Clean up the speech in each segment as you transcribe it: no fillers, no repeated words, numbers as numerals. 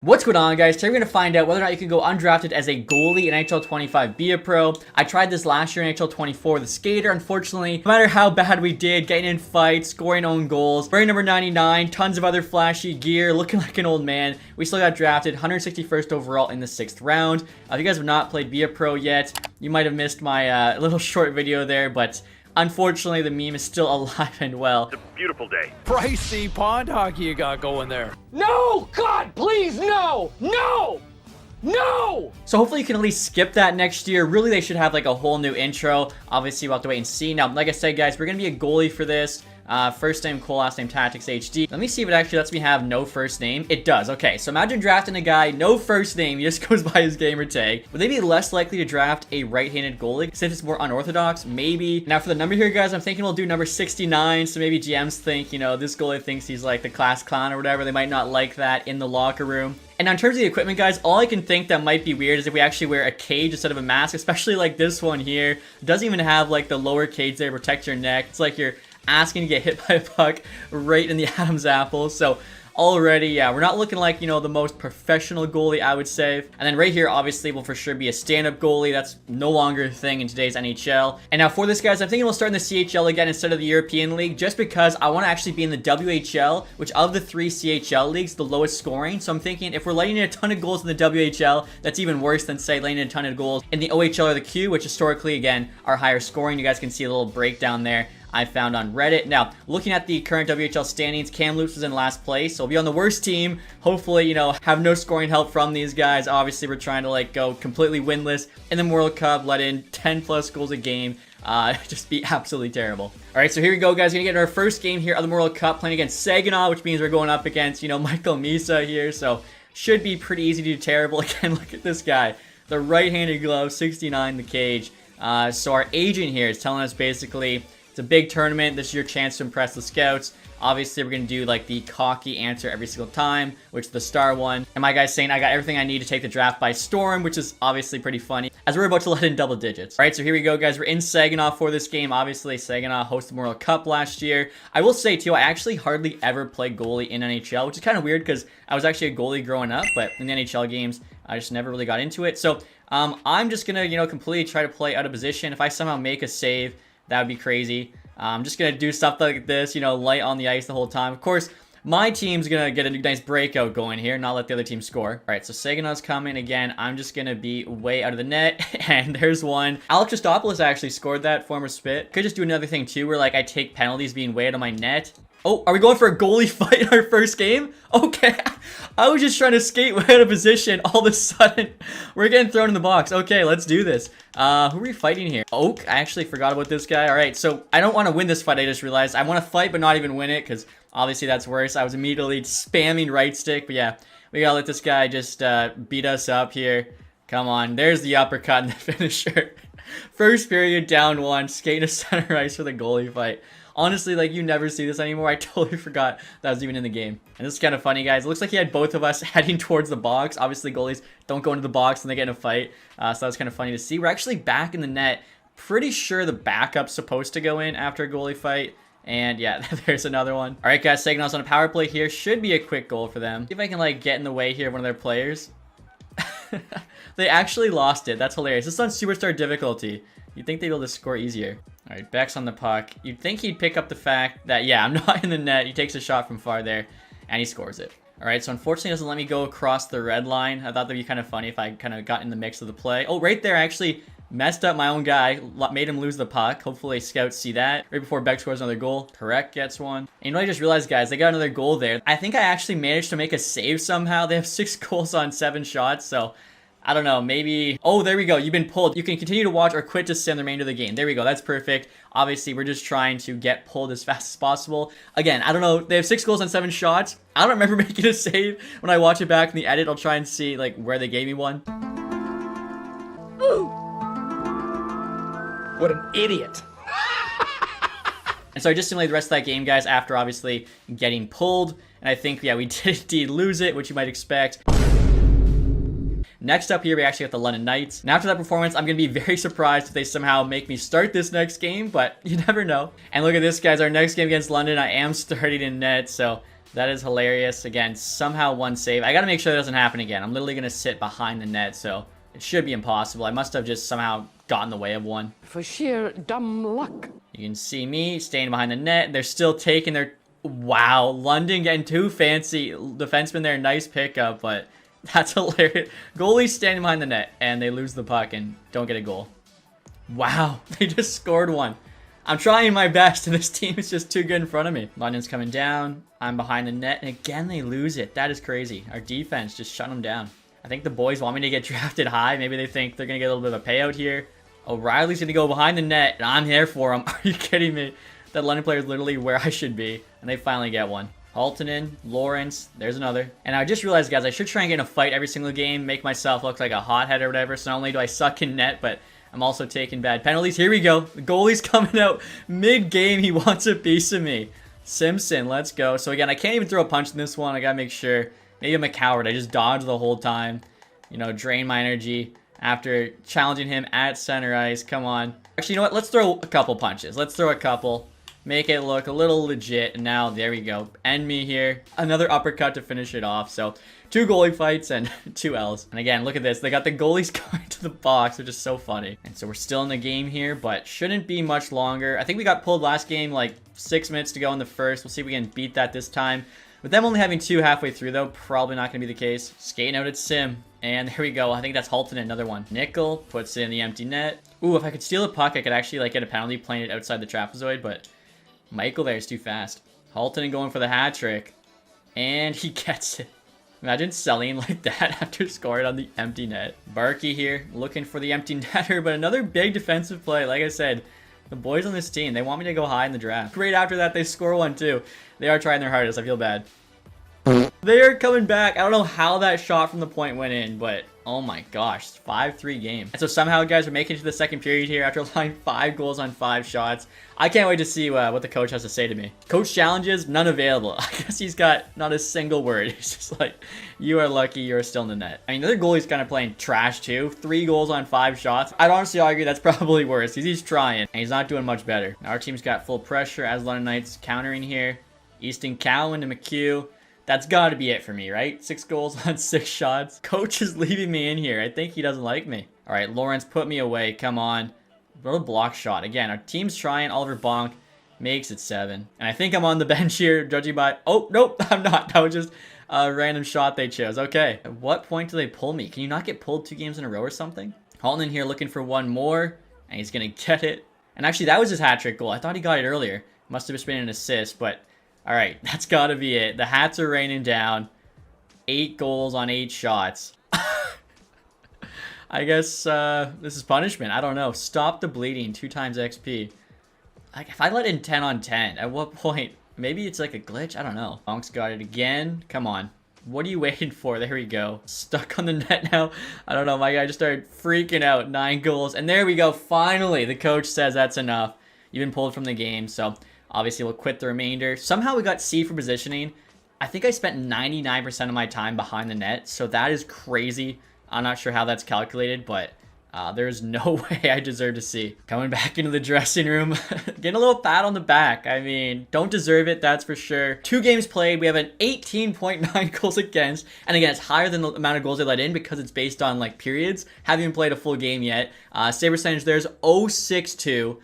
What's going on, guys? Today we're going to find out whether or not you can go undrafted as a goalie in NHL 25, be a pro. I tried this last year in NHL 24 with a skater. Unfortunately, no matter how bad we did, getting in fights, scoring own goals, wearing number 99, tons of other flashy gear, looking like an old man, we still got drafted 161st overall in the 6th round. If you guys have not played Be a Pro yet, you might have missed my little short video there, but unfortunately, the meme is still alive and well. It's a beautiful day. Pricey pond hockey you got going there. No! God, please, no! No! No! So hopefully you can at least skip that next year. Really, they should have like a whole new intro. Obviously, we'll have to wait and see. Now, like I said, guys, we're going to be a goalie for this. First name Cole, last name Tactics HD. Let me see if it actually lets me have no first name. It does. Okay, so imagine drafting a guy, no first name, he just goes by his gamer tag. Would they be less likely to draft a right-handed goalie since it's more unorthodox? Maybe. Now for the number here, guys, I'm thinking we'll do number 69. So maybe GMs think, you know, this goalie thinks he's like the class clown or whatever. They might not like that in the locker room. And now in terms of the equipment, guys, all I can think that might be weird is if we actually wear a cage instead of a mask, especially like this one here. It doesn't even have like the lower cage there to protect your neck. It's like you're asking to get hit by a puck right in the Adam's apple. So already, yeah, we're not looking like, you know, the most professional goalie, I would say. And then right here, obviously, will for sure be a stand-up goalie. That's no longer a thing in today's NHL. And now for this, guys, I'm thinking we'll start in the CHL again instead of the European League, just because I want to actually be in the WHL, which of the 3 CHL leagues, the lowest scoring. So I'm thinking if we're letting in a ton of goals in the WHL, that's even worse than, say, letting in a ton of goals in the OHL or the Q, which historically, again, are higher scoring. You guys can see a little breakdown there I found on Reddit. Now, looking at the current WHL standings, Kamloops is in last place, so we'll be on the worst team. Hopefully, you know, have no scoring help from these guys. Obviously, we're trying to, like, go completely winless in the World Cup, let in 10+ goals a game. Just be absolutely terrible. All right, so here we go, guys. We're gonna get our first game here of the World Cup, playing against Saginaw, which means we're going up against, you know, Michael Misa here, so should be pretty easy to do terrible. Again, look at this guy. The right-handed glove, 69 the cage. So our agent here is telling us basically, it's a big tournament. This is your chance to impress the scouts. Obviously, we're going to do like the cocky answer every single time, which is the star one. And my guy's saying, I got everything I need to take the draft by storm, which is obviously pretty funny, as we're about to let in double digits. All right, so here we go, guys. We're in Saginaw for this game. Obviously, Saginaw hosted the World Cup last year. I will say, too, I actually hardly ever played goalie in NHL, which is kind of weird because I was actually a goalie growing up, but in the NHL games, I just never really got into it. So I'm just going to, you know, completely try to play out of position. If I somehow make a save, that would be crazy. I'm just going to do stuff like this, you know, light on the ice the whole time. Of course, my team's going to get a nice breakout going here, not let the other team score. All right, so Saginaw's coming again. I'm just going to be way out of the net, and there's one. Alex Christopoulos actually scored that, former Spit. Could just do another thing, too, where, like, I take penalties being way out of my net. Oh, are we going for a goalie fight in our first game? Okay, I was just trying to skate way out of position. All of a sudden, we're getting thrown in the box. Okay, let's do this. Who are we fighting here? Oak, I actually forgot about this guy. All right, so I don't want to win this fight, I just realized. I want to fight but not even win it, because obviously that's worse. I was immediately spamming right stick, but yeah, we gotta let this guy just beat us up here. Come on, there's the uppercut and the finisher. First period, down 1, skating to center ice for the goalie fight. Honestly, like, you never see this anymore. I totally forgot that was even in the game. And this is kind of funny, guys. It looks like he had both of us heading towards the box. Obviously, goalies don't go into the box when they get in a fight. So that was kind of funny to see. We're actually back in the net. Pretty sure the backup's supposed to go in after a goalie fight. And yeah, there's another one. All right, guys, Saginaw's on a power play here. Should be a quick goal for them. See if I can, like, get in the way here of one of their players. They actually lost it. That's hilarious. This is on Superstar difficulty. You'd think they'd be able to score easier. All right, Beck's on the puck. You'd think he'd pick up the fact that, yeah, I'm not in the net. He takes a shot from far there, and he scores it. All right, so unfortunately, it doesn't let me go across the red line. I thought that'd be kind of funny if I kind of got in the mix of the play. Oh, right there, I actually messed up my own guy, made him lose the puck. Hopefully, scouts see that. Right before Beck scores another goal, Correct gets one. And you know, I just realized, guys, they got another goal there. I think I actually managed to make a save somehow. They have 6 goals on 7 shots, so I don't know, maybe. Oh, there we go. You've been pulled. You can continue to watch or quit to send the remainder of the game. There we go. That's perfect. Obviously, we're just trying to get pulled as fast as possible. Again, I don't know. They have 6 goals on 7 shots. I don't remember making a save. When I watch it back in the edit, I'll try and see like where they gave me one. Ooh. What an idiot. And so I just simulated the rest of that game, guys, after obviously getting pulled. And I think, yeah, we did indeed lose it, which you might expect. Next up here, we actually got the London Knights. And after that performance, I'm going to be very surprised if they somehow make me start this next game, but you never know. And look at this, guys. Our next game against London, I am starting in net, so That is hilarious. Again, somehow one save. I got to make sure that doesn't happen again. I'm literally going to sit behind the net, so it should be impossible. I must have just somehow gotten in the way of one. For sheer dumb luck. You can see me staying behind the net. They're still taking their... Wow, London getting too fancy. Defenseman there, nice pickup, but that's hilarious. Goalie standing behind the net, and they lose the puck and don't get a goal. Wow, they just scored one. I'm trying my best, and this team is just too good in front of me. London's coming down. I'm behind the net, and again, they lose it. That is crazy. Our defense just shut them down. I think the boys want me to get drafted high. Maybe they think they're going to get a little bit of a payout here. O'Reilly's going to go behind the net, and I'm here for him. Are you kidding me? That London player is literally where I should be, and they finally get one. Haltonen, Lawrence, there's another. And I just realized, guys, I should try and get in a fight every single game, make myself look like a hothead or whatever, so not only do I suck in net, but I'm also taking bad penalties. Here we go. The goalie's coming out mid-game. He wants a piece of me. Simpson, let's go. So again, I can't even throw a punch in this one. I gotta make sure. Maybe I'm a coward. I just dodge the whole time. You know, drain my energy after challenging him at center ice. Come on. Actually, you know what? Let's throw a couple punches. Let's throw a couple. Make it look a little legit. And now, there we go. End me here. Another uppercut to finish it off. So, 2 goalie fights and 2 L's. And again, look at this. They got the goalies going to the box, which is so funny. And so we're still in the game here, but shouldn't be much longer. I think we got pulled last game, like 6 minutes to go in the first. We'll see if we can beat that this time. With them only having 2 halfway through, though, probably not going to be the case. Skating out at Sim. And there we go. I think that's Halton, another one. Nickel puts it in the empty net. Ooh, if I could steal a puck, I could actually like get a penalty playing it outside the trapezoid, but Michael there is too fast. Halton going for the hat trick. And he gets it. Imagine selling like that after scoring on the empty net. Barkey here, looking for the empty netter, but another big defensive play. Like I said, the boys on this team, they want me to go high in the draft. Right after that, they score one too. They are trying their hardest. I feel bad. They are coming back. I don't know how that shot from the point went in, but oh my gosh, 5-3 game. And so somehow, guys, we're making it to the second period here after allowing 5 goals on 5 shots. I can't wait to see what the coach has to say to me. Coach challenges, none available. I guess he's got not a single word. He's just like, you are lucky you're still in the net. I mean, the other goalie's kind of playing trash too. 3 goals on 5 shots. I'd honestly argue that's probably worse. He's trying, and he's not doing much better. Now our team's got full pressure as London Knights countering here. Easton Cowan to McHugh. That's got to be it for me, right? 6 goals on 6 shots. Coach is leaving me in here. I think he doesn't like me. All right, Lawrence, put me away. Come on. What a block shot. Again, our team's trying. Oliver Bonk makes it 7. And I think I'm on the bench here, judging by... Oh, nope, I'm not. That was just a random shot they chose. Okay. At what point do they pull me? Can you not get pulled 2 games in a row or something? Halton in here looking for one more, and he's going to get it. And actually, that was his hat trick goal. I thought he got it earlier. Must have just been an assist, but... All right, that's got to be it. The hats are raining down. 8 goals on 8 shots. I guess this is punishment. I don't know. Stop the bleeding. 2 times XP. Like, if I let in 10 on 10, at what point? Maybe it's like a glitch? I don't know. Bonk's got it again. Come on. What are you waiting for? There we go. Stuck on the net now. I don't know. My guy just started freaking out. 9 goals. And there we go. Finally, the coach says that's enough. You've been pulled from the game, so... Obviously, we'll quit the remainder. Somehow we got C for positioning. I think I spent 99% of my time behind the net, so that is crazy. I'm not sure how that's calculated, but there's no way I deserve to C. Coming back into the dressing room, getting a little pat on the back. I mean, don't deserve it, that's for sure. 2 games played, we have an 18.9 goals against, and again, it's higher than the amount of goals they let in because it's based on like periods. Haven't even played a full game yet. Save percentage there's 0.62.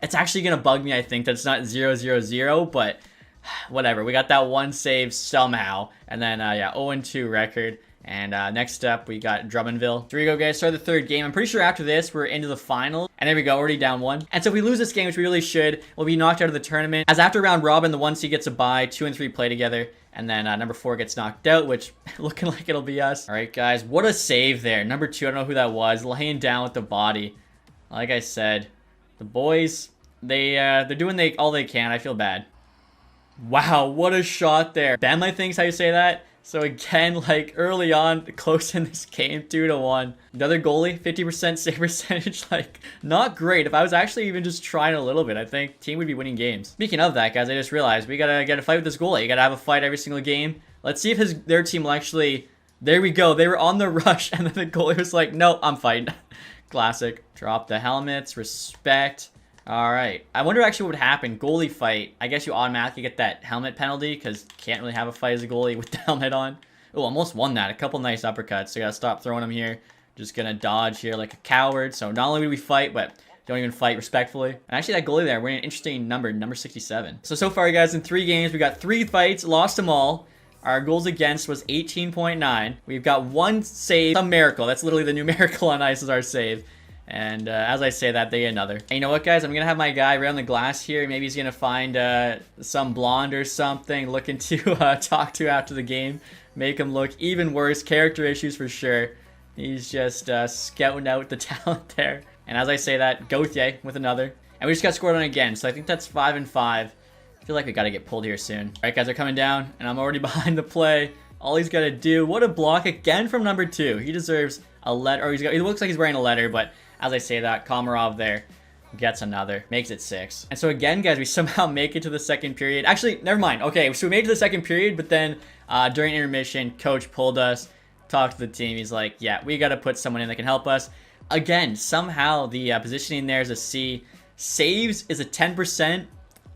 It's actually going to bug me, I think, that's not 0-0-0, but whatever. We got that 1 save somehow. And then, yeah, 0-2 record. And next up, we got Drummondville. Here we go, guys. Start the 3rd game. I'm pretty sure after this, we're into the final. And there we go, already down 1. And so if we lose this game, which we really should, we'll be knocked out of the tournament. As after round robin, the 1 seed gets a bye, 2 and 3 play together. And then number 4 gets knocked out, which looking like it'll be us. All right, guys, what a save there. Number 2, I don't know who that was, laying down with the body. Like I said... The boys, they're doing all they can. I feel bad. Wow, what a shot there. Ben, I think's how you say that. So again, like early on, close in this game, 2-1. Another goalie, 50% save percentage. Like, not great. If I was actually even just trying a little bit, I think team would be winning games. Speaking of that, guys, I just realized we gotta get a fight with this goalie. You gotta have a fight every single game. Let's see if their team will actually... There we go. They were on the rush, and then the goalie was like, no, I'm fighting. Classic. Drop the helmets. Respect. All right. I wonder actually what would happen. Goalie fight. I guess you automatically get that helmet penalty because can't really have a fight as a goalie with the helmet on. Oh, almost won that. A couple nice uppercuts. So gotta stop throwing them here. Just gonna dodge here like a coward. So not only do we fight, but don't even fight respectfully. And actually that goalie there, we're in an interesting number 67. So far, guys, in 3 games, we got 3 fights, lost them all. Our goals against was 18.9. We've got 1 save, a miracle. That's literally the numerical on ice is our save. And as I say that, they get another. And you know what, guys? I'm going to have my guy right on the glass here. Maybe he's going to find some blonde or something looking to talk to after the game. Make him look even worse. Character issues for sure. He's just scouting out the talent there. And as I say that, Gauthier with another. And we just got scored on again. So I think that's 5 and 5. I feel like we got to get pulled here soon. All right, guys, they're coming down. And I'm already behind the play. All he's got to do. What a block again from number 2. He deserves a letter. Or he looks like he's wearing a letter, but... As I say that, Komarov there gets another. Makes it 6. And so again, guys, we somehow make it to the second period. Actually, never mind. Okay, so we made it to the second period, but then during intermission, coach pulled us, talked to the team. He's like, yeah, we got to put someone in that can help us. Again, somehow the positioning there is a C. Saves is a 10%.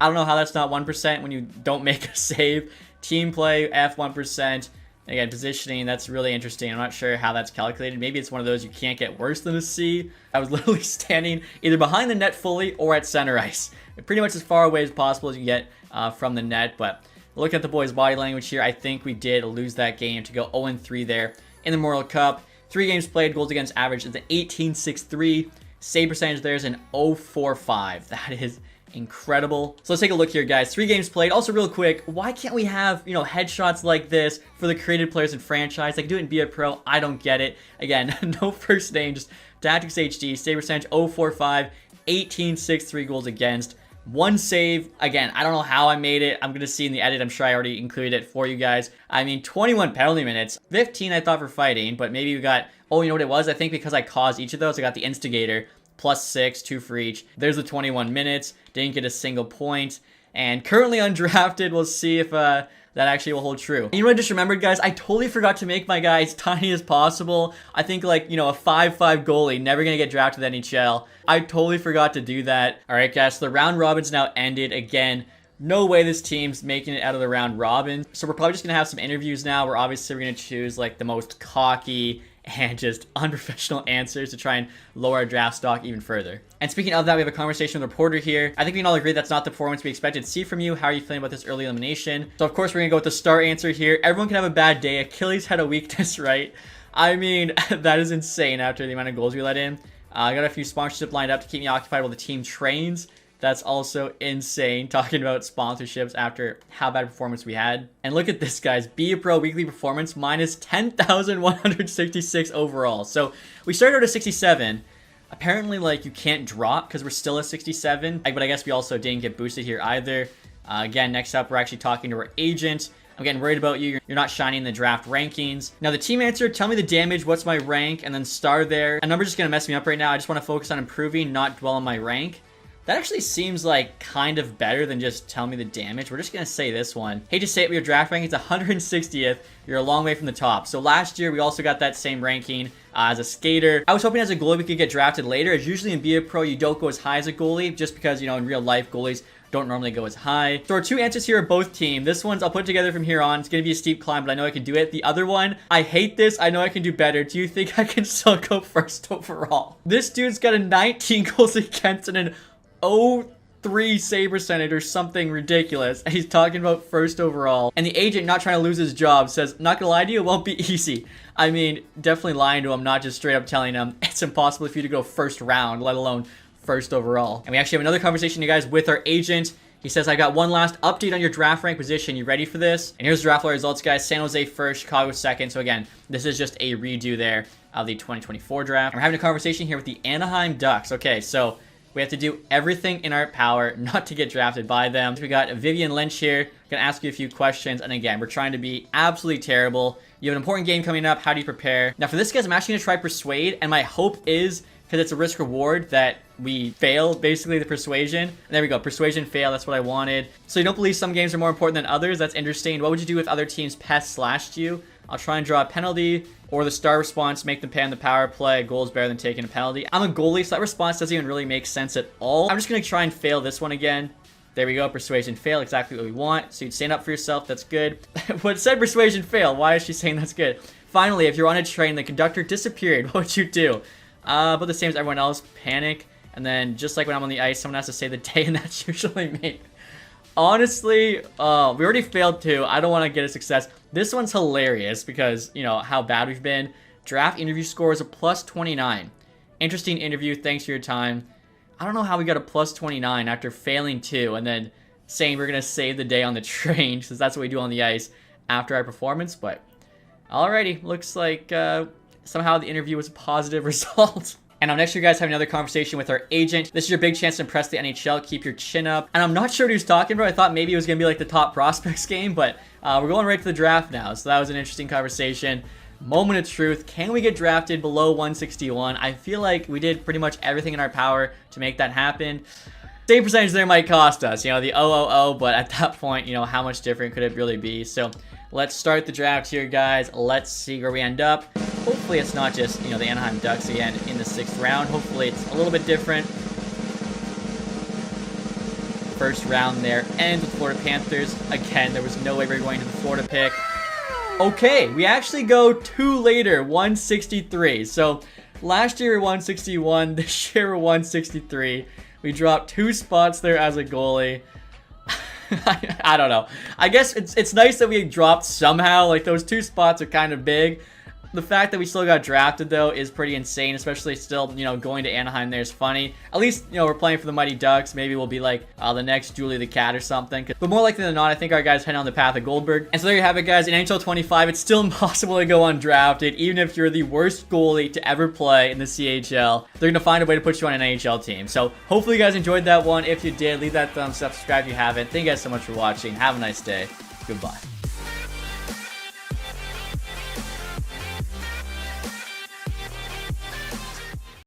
I don't know how that's not 1% when you don't make a save. Team play, F 1%. Again, positioning, that's really interesting. I'm not sure how that's calculated. Maybe it's one of those you can't get worse than a C. I was literally standing either behind the net fully or at center ice. Pretty much as far away as possible as you get from the net. But looking at the boys' body language here, I think we did lose that game to go 0-3 there in the Memorial Cup. 3 games played, goals against average is an 18.63. Save percentage there is an 0.45. That is incredible. So let's take a look here, guys. 3 games played. Also, real quick, why can't we have, you know, headshots like this for the created players in franchise? Like, do it in Be a Pro. I don't get it. Again, no first name, just Tactics HD. Save percentage 0.45, 18.63 goals against. 1 save. Again, I don't know how I made it. I'm going to see in the edit. I'm sure I already included it for you guys. I mean, 21 penalty minutes. 15 I thought for fighting, but maybe we got... Oh, you know what it was? I think because I caused each of those, I got the instigator. +6, 2 for each. There's the 21 minutes. Didn't get a single point. And currently undrafted. We'll see if that actually will hold true. And you know what I just remembered, guys? I totally forgot to make my guy as tiny as possible. I think, like, you know, a 5'5" goalie, never going to get drafted to the NHL. I totally forgot to do that. All right, guys, so the round robin's now ended. Again, no way this team's making it out of the round robin. So we're probably just going to have some interviews now where obviously we're going to choose, like, the most cocky and just unprofessional answers to try and lower our draft stock even further. And speaking of that, we have a conversation with a reporter here. I think we can all agree that's not the performance we expected to see from you. How are you feeling about this early elimination? So of course, we're gonna go with the star answer here. Everyone can have a bad day. Achilles had a weakness, right? I mean, that is insane after the amount of goals we let in. I got a few sponsorships lined up to keep me occupied while the team trains. That's also insane, talking about sponsorships after how bad performance we had. And look at this, guys. Be a Pro weekly performance minus 10,166 overall. So we started out at 67. Apparently, like, you can't drop because we're still at 67. But I guess we also didn't get boosted here either. Again, next up, we're actually talking to our agent. I'm getting worried about you. You're not shining in the draft rankings. Now, the team answer, tell me the damage, what's my rank, and then star there. A number's just going to mess me up right now. I just want to focus on improving, not dwell on my rank. That actually seems like kind of better than just tell me the damage. We're just going to say this one. Hate to say it, but your draft ranking is 160th. You're a long way from the top. So last year, we also got that same ranking as a skater. I was hoping as a goalie we could get drafted later. As usually in Be a Pro, you don't go as high as a goalie just because, you know, in real life, goalies don't normally go as high. So our 2 answers here are both team. This one's I'll put together from here on. It's going to be a steep climb, but I know I can do it. The other one, I hate this. I know I can do better. Do you think I can still go first overall? This dude's got a 19 goals against and an 0.3 save percentage or something ridiculous. And he's talking about first overall. And the agent, not trying to lose his job, says, not gonna lie to you, it won't be easy. I mean, definitely lying to him, not just straight up telling him it's impossible for you to go first round, let alone first overall. And we actually have another conversation, you guys, with our agent. He says, I got one last update on your draft rank position. You ready for this? And here's the draft results, guys. San Jose first, Chicago second. So again, this is just a redo there of the 2024 draft. And we're having a conversation here with the Anaheim Ducks. Okay, so we have to do everything in our power not to get drafted by them. We got Vivian Lynch here. Gonna ask you a few questions. And again, we're trying to be absolutely terrible. You have an important game coming up. How do you prepare? Now for this, guys, I'm actually gonna try Persuade. And my hope is, because it's a risk reward, that we fail basically the Persuasion. And there we go. Persuasion fail. That's what I wanted. So you don't believe some games are more important than others? That's interesting. What would you do if other teams pest slashed you? I'll try and draw a penalty or the star response, make them pay on the power play. A goal is better than taking a penalty. I'm a goalie, so that response doesn't even really make sense at all. I'm just going to try and fail this one again. There we go, persuasion fail, exactly what we want. So you'd stand up for yourself, that's good. But it said persuasion fail, why is she saying that's good? Finally, if you're on a train, the conductor disappeared, what would you do? But the same as everyone else, panic. And then just like when I'm on the ice, someone has to say the day, and that's usually me. Honestly, we already failed 2. I don't want to get a success. This one's hilarious because, you know, how bad we've been. Draft interview score is a +29. Interesting interview, thanks for your time. I don't know how we got a +29 after failing 2 and then saying we're going to save the day on the train, because that's what we do on the ice after our performance. But alrighty, looks like somehow the interview was a positive result. And I'm next year, guys, having another conversation with our agent. This is your big chance to impress the NHL. Keep your chin up. And I'm not sure what he was talking about. I thought maybe it was going to be like the top prospects game, but we're going right to the draft now. So that was an interesting conversation. Moment of truth. Can we get drafted below 161? I feel like we did pretty much everything in our power to make that happen. Save percentage there might cost us, you know, the 000, but at that point, you know, how much different could it really be? So let's start the draft here, guys. Let's see where we end up. Hopefully it's not just, you know, the Anaheim Ducks again in the 6th round. Hopefully it's a little bit different. First round there ends with Florida Panthers. Again, there was no way we were going to the Florida pick. Okay, we actually go 2 later, 163. So last year we were 161, this year we're 163. We dropped 2 spots there as a goalie. I don't know. I guess it's nice that we dropped somehow. Like, those 2 spots are kind of big. The fact that we still got drafted, though, is pretty insane, especially still, you know, going to Anaheim there is funny. At least, you know, we're playing for the Mighty Ducks. Maybe we'll be like the next Julie the Cat or something. But more likely than not, I think our guys head on the path of Goldberg. And so there you have it, guys. In NHL 25, it's still impossible to go undrafted, even if you're the worst goalie to ever play in the CHL. They're going to find a way to put you on an NHL team. So hopefully you guys enjoyed that one. If you did, leave that thumbs up, subscribe if you haven't. Thank you guys so much for watching. Have a nice day. Goodbye.